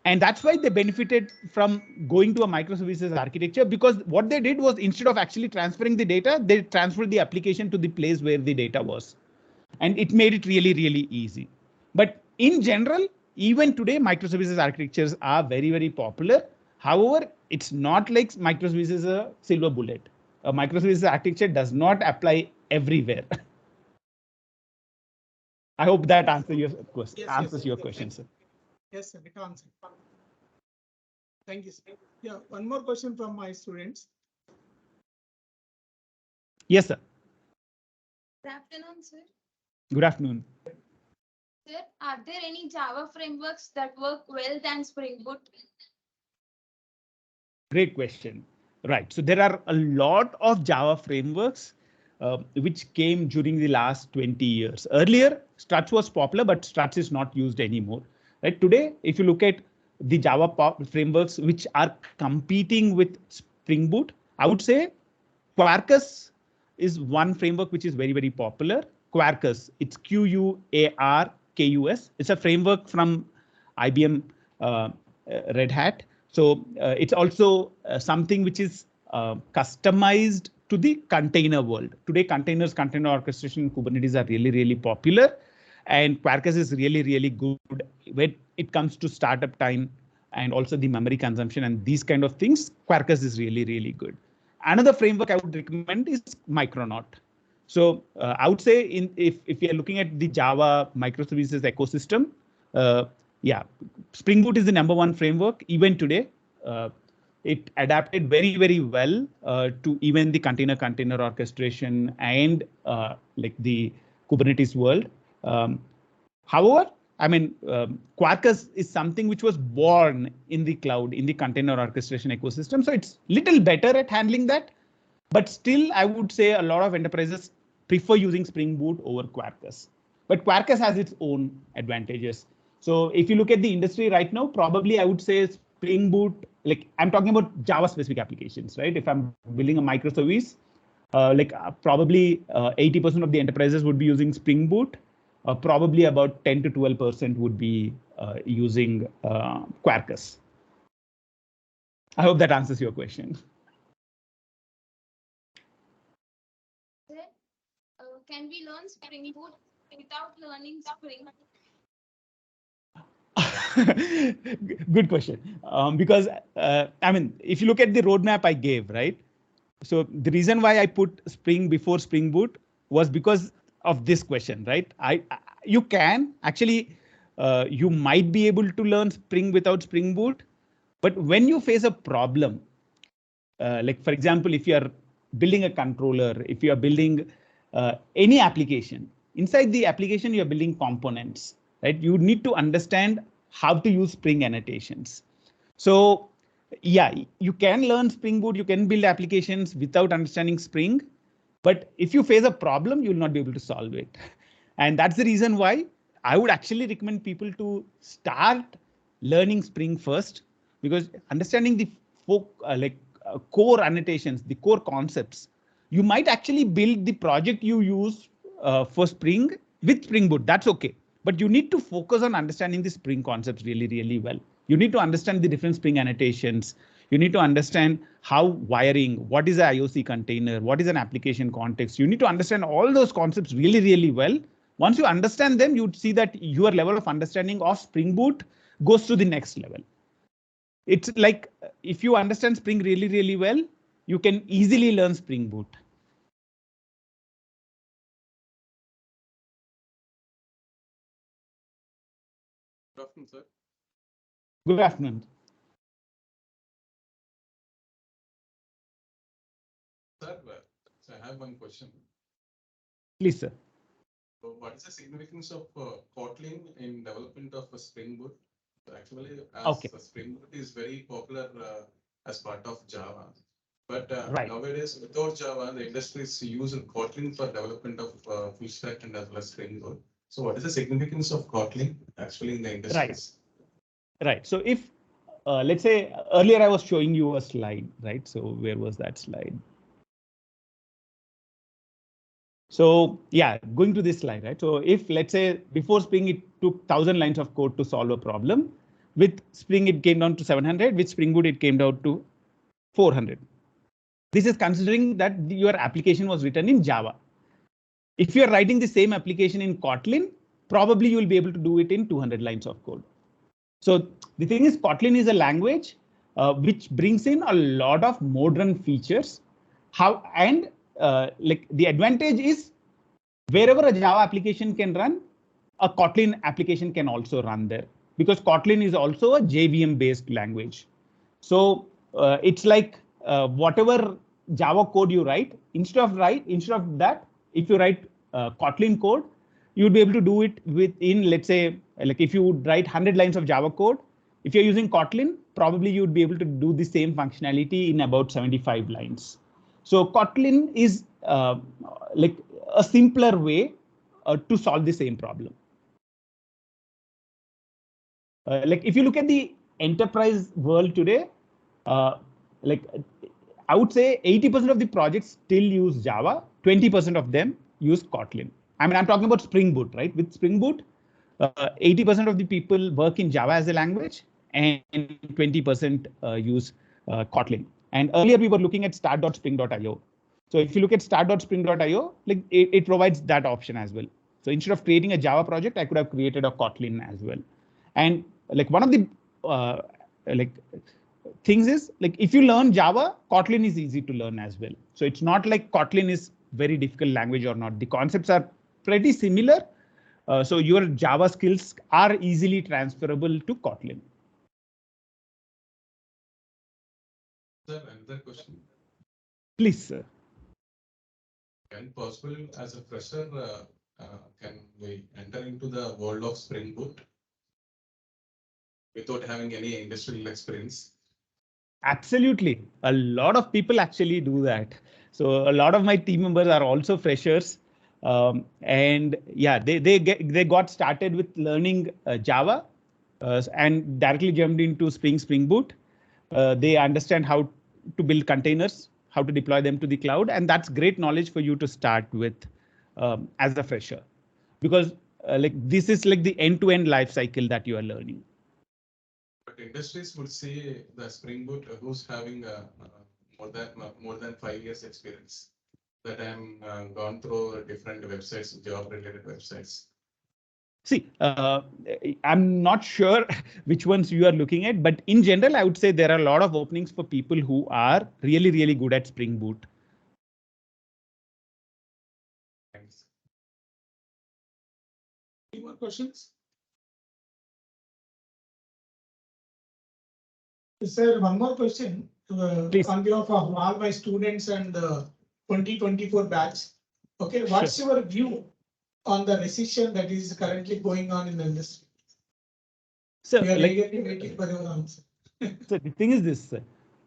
S1: And that's why they benefited from going to a microservices architecture, because what they did was, instead of actually transferring the data, they transferred the application to the place where the data was. And it made it really, really easy. But in general, even today, microservices architectures are very, very popular. However, it's not like microservices is a silver bullet. A microservices architecture does not apply everywhere. I hope that answers your question. Yes, sir.
S2: Yes, sir. It answers. Thank you, sir. Yeah, one more question from my students.
S1: Yes, sir.
S3: Good afternoon, sir.
S1: Good afternoon.
S3: Sir, are there any Java frameworks that work well than Spring Boot?
S1: Great question. Right. So there are a lot of Java frameworks which came during the last 20 years. Earlier, Struts was popular, but Struts is not used anymore. Right. Today, if you look at the Java frameworks which are competing with Spring Boot, I would say Quarkus is one framework which is very, very popular. Quarkus, it's Quarkus. It's a framework from IBM Red Hat. So it's also something which is customized to the container world. Today, containers, container orchestration, Kubernetes are really, really popular. And Quarkus is really, really good when it comes to startup time and also the memory consumption and these kind of things. Quarkus is really, really good. Another framework I would recommend is Micronaut. So I would say if we are looking at the Java microservices ecosystem, yeah, Spring Boot is the #1 framework even today. it adapted very, very well to even the container orchestration and like the Kubernetes world. However, I mean, Quarkus is something which was born in the cloud, in the container orchestration ecosystem. So it's little better at handling that. But still, I would say a lot of enterprises prefer using Spring Boot over Quarkus. But Quarkus has its own advantages. So if you look at the industry right now, probably I would say Spring Boot, like I'm talking about Java specific applications, right? If I'm building a microservice, probably 80% of the enterprises would be using Spring Boot. Probably about 10 to 12% would be using Quarkus. I hope that answers your question.
S3: Can we learn Spring Boot without learning Spring?
S1: Good question. Because I mean, if you look at the roadmap I gave, right? So the reason why I put Spring before Spring Boot was because of this question, right? You can actually, you might be able to learn Spring without Spring Boot, but when you face a problem, like for example, if you are building a controller, if you are building any application, inside the application, you're building components, right? You need to understand how to use Spring annotations. So yeah, you can learn Spring Boot, you can build applications without understanding Spring, but if you face a problem, you'll not be able to solve it. And that's the reason why I would actually recommend people to start learning Spring first, because understanding the core annotations, the core concepts, you might actually build the project you use for Spring with Spring Boot. That's OK. But you need to focus on understanding the Spring concepts really, really well. You need to understand the different Spring annotations. You need to understand how wiring, what is an IOC container, what is an application context. You need to understand all those concepts really, really well. Once you understand them, you'd see that your level of understanding of Spring Boot goes to the next level. It's like if you understand Spring really, really well, you can easily learn Spring Boot.
S4: Good afternoon, sir.
S1: Good afternoon.
S4: Sir, so I have one question.
S1: Please, sir.
S4: So what is the significance of Kotlin in development of a Spring Boot? Actually, as Spring Boot is very popular as part of Java. But nowadays, without Java, the industry is using Kotlin for development of full stack and as well as Spring Boot. So what is the significance of Kotlin actually in the industry?
S1: Right. So if, let's say earlier I was showing you a slide, right? So where was that slide? So yeah, going to this slide, right? So if let's say before Spring, it took 1,000 lines of code to solve a problem. With Spring, it came down to 700. With Spring Boot, it came down to 400. This is considering that your application was written in Java. If you're writing the same application in Kotlin, probably you will be able to do it in 200 lines of code. So the thing is, Kotlin is a language which brings in a lot of modern features. Like the advantage is wherever a Java application can run, a Kotlin application can also run there, because Kotlin is also a JVM based language. So it's like whatever Java code you write, instead of that, if you write Kotlin code, you'll be able to do it within, let's say, like if you would write 100 lines of Java code, if you're using Kotlin, probably you'd be able to do the same functionality in about 75 lines. So Kotlin is like a simpler way to solve the same problem. Like if you look at the enterprise world today, like I would say 80% of the projects still use Java, 20% of them use Kotlin. I mean, I'm talking about Spring Boot, right? With Spring Boot, 80% of the people work in Java as a language and 20% use Kotlin. And earlier we were looking at start.spring.io. So if you look at start.spring.io, like it provides that option as well. So instead of creating a Java project, I could have created a Kotlin as well. And like one of the things is, like if you learn Java, Kotlin is easy to learn as well. So it's not like Kotlin is very difficult language or not. The concepts are pretty similar. So your Java skills are easily transferable to Kotlin.
S4: Sir, another question.
S1: Please, sir.
S4: Can possible as a fresher, can we enter into the world of Spring Boot without having any industrial experience?
S1: Absolutely. A lot of people actually do that. So a lot of my team members are also freshers. And yeah, they got started with learning Java and directly jumped into Spring Boot. They understand how to build containers, how to deploy them to the cloud. And that's great knowledge for you to start with as a fresher, because like this is like the end-to-end life cycle that you are learning.
S4: But industries would say the Spring Boot who's having more than 5 years experience. That I'm gone through different websites, job-related websites.
S1: See, I'm not sure which ones you are looking at, but in general, I would say there are a lot of openings for people who are really, really good at Spring Boot.
S4: Thanks.
S2: Any more questions? Sir, one more question on behalf of all my students and 2024 batch. Okay, what's your view on the recession that is currently going on in the industry? So, we are waiting for your answer.
S1: So the thing is this,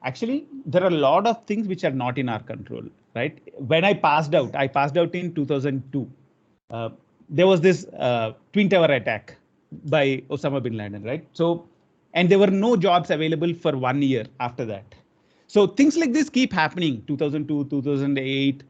S1: actually, there are a lot of things which are not in our control, right? When I passed out in 2002. There was this Twin Tower attack by Osama bin Laden, right? So, and there were no jobs available for 1 year after that. So things like this keep happening. 2002, 2008,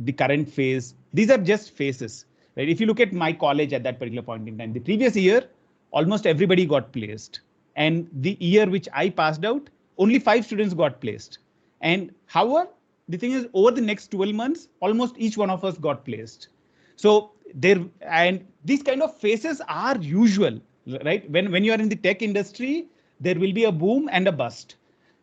S1: the current phase. These are just phases, right? If you look at my college at that particular point in time, the previous year, almost everybody got placed. And the year which I passed out, only 5 students got placed. And however, the thing is, over the next 12 months, almost each one of us got placed. So there, and these kind of phases are usual, right? When you are in the tech industry, there will be a boom and a bust.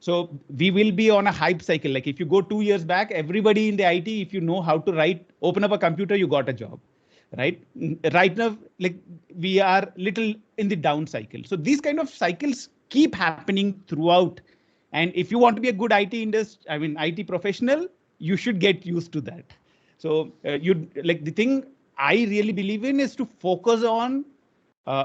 S1: So we will be on a hype cycle. Like if you go 2 years back, everybody in the IT, if you know how to open up a computer, you got a job, right? Right now, like we are little in the down cycle. So these kind of cycles keep happening throughout. And if you want to be a good IT professional, you should get used to that. So the thing I really believe in is to focus on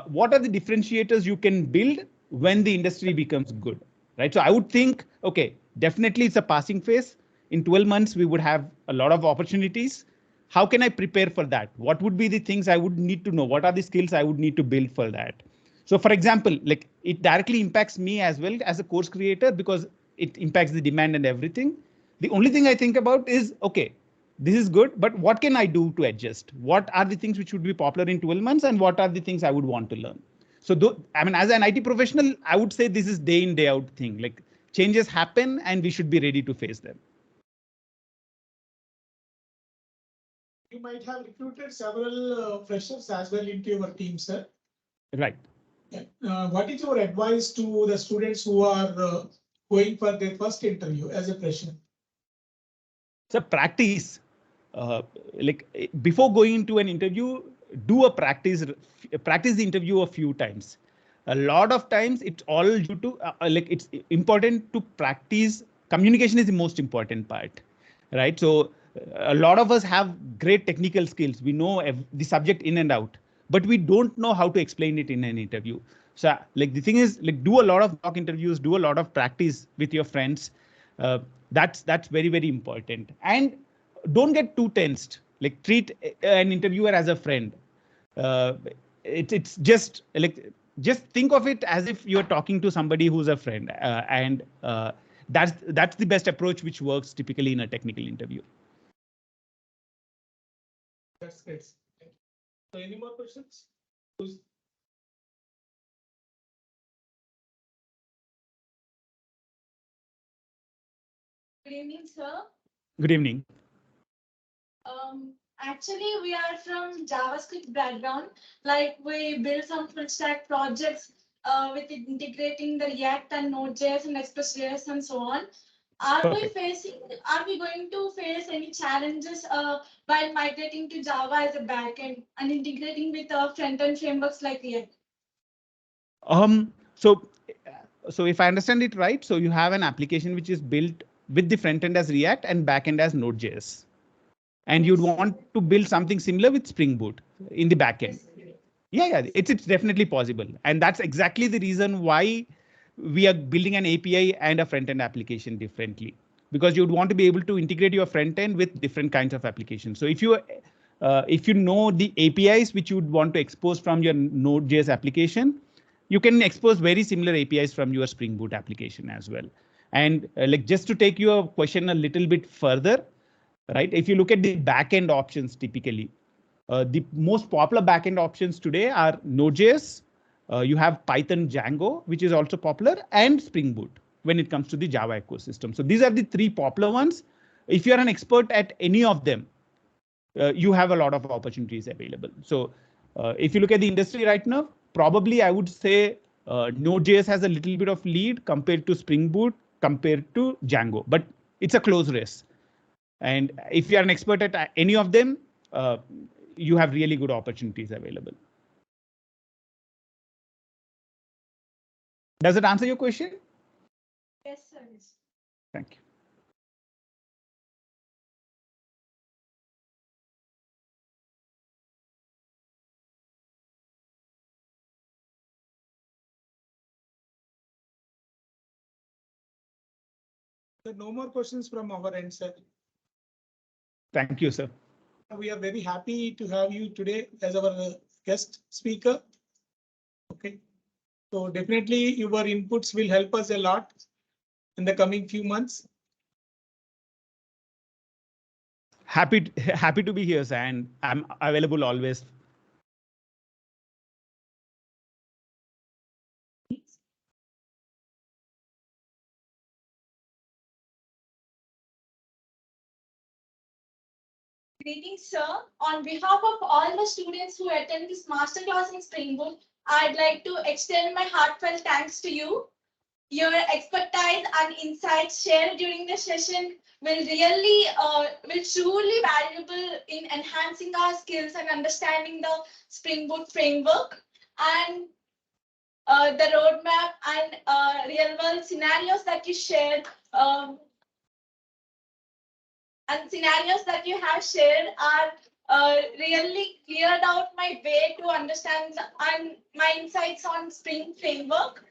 S1: what are the differentiators you can build when the industry becomes good, right? So I would think, okay, definitely it's a passing phase. In 12 months, we would have a lot of opportunities. How can I prepare for that? What would be the things I would need to know? What are the skills I would need to build for that? So for example, like it directly impacts me as well as a course creator because it impacts the demand and everything. The only thing I think about is, okay, this is good, but what can I do to adjust? What are the things which would be popular in 12 months and what are the things I would want to learn? So as an IT professional, I would say this is day in, day out thing. Like changes happen and we should be ready to face them.
S2: You might have recruited several freshers as well into your team, sir.
S1: Right.
S2: What is your advice to the students who are going for their first interview as a fresher?
S1: So practice, like before going into an interview, do practice the interview a few times. A lot of times it's all due to like it's important to practice. Communication is the most important part, right? So a lot of us have great technical skills. We know the subject in and out, but we don't know how to explain it in an interview. So like the thing is, like do a lot of mock interviews, do a lot of practice with your friends. That's very, very important. And don't get too tensed. Like treat an interviewer as a friend. It's just like just think of it as if you're talking to somebody who's a friend, and that's the best approach which works typically in a technical interview.
S2: That's great. So any more questions?
S3: Good evening, sir.
S1: Good evening.
S3: Actually, we are from JavaScript background. Like we build some full stack projects with integrating the React and Node.js and Express.js and so on. Are we going to face any challenges while migrating to Java as a backend and integrating with front-end frameworks like React?
S1: So So if I understand it right, so you have an application which is built with the front end as React and back end as Node.js. And you'd want to build something similar with Spring Boot in the back end. Yeah, it's definitely possible. And that's exactly the reason why we are building an API and a front end application differently, because you'd want to be able to integrate your front end with different kinds of applications. So if you know the APIs which you'd want to expose from your Node.js application, you can expose very similar APIs from your Spring Boot application as well. And like just to take your question a little bit further, right? If you look at the backend options, typically, the most popular backend options today are Node.js. You have Python Django, which is also popular, and Spring Boot when it comes to the Java ecosystem. So these are the three popular ones. If you're an expert at any of them, you have a lot of opportunities available. So if you look at the industry right now, probably I would say Node.js has a little bit of lead compared to Spring Boot, compared to Django, but it's a close race. And if you are an expert at any of them, you have really good opportunities available. Does it answer your question?
S3: Yes, sir.
S1: Thank you.
S2: So no more questions from our end, sir.
S1: Thank you, sir.
S2: We are very happy to have you today as our guest speaker. Okay. So definitely your inputs will help us a lot in the coming few months.
S1: Happy to be here, sir, and I'm available always.
S3: Greetings, sir. On behalf of all the students who attend this masterclass in Spring Boot, I'd like to extend my heartfelt thanks to you. Your expertise and insights shared during the session will truly valuable in enhancing our skills and understanding the Spring Boot framework and the roadmap and real world scenarios that you shared. And scenarios that you have shared are really cleared out my way to understand and my insights on Spring framework,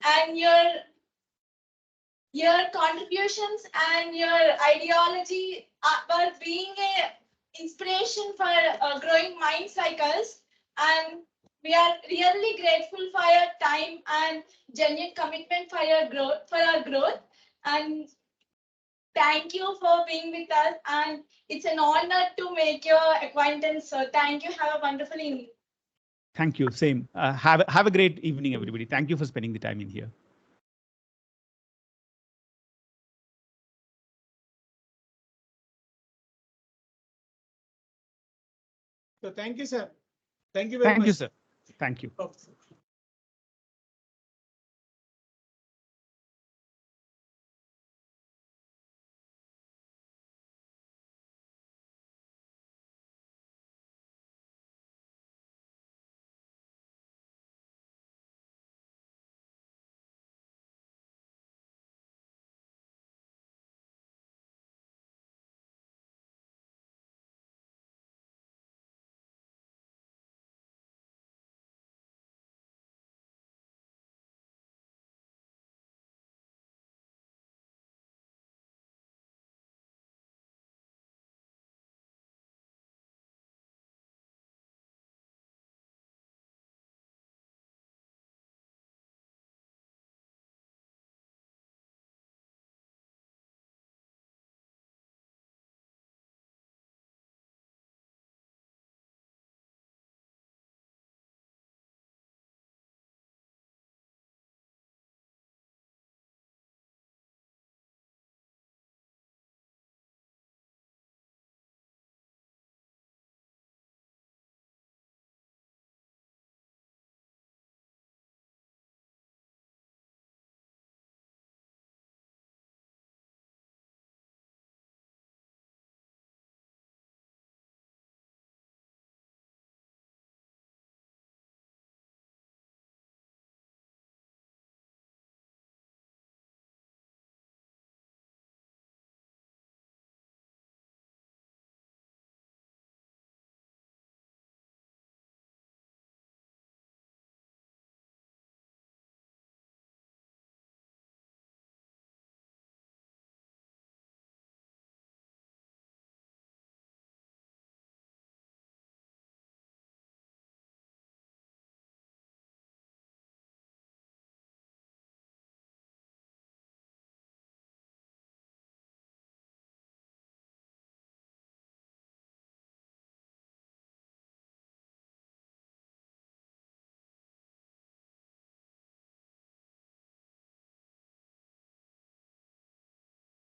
S3: and your contributions and your ideology were being a inspiration for growing minds like us. And we are really grateful for your time and genuine commitment for your growth, for our growth. And thank you for being with us, and it's an honor to make your acquaintance. So thank you. Have a wonderful evening.
S1: Thank you. Same. Have a great evening, everybody. Thank you for spending the time in here.
S2: So thank you, sir. Thank you very much.
S1: Thank you, sir. Thank you.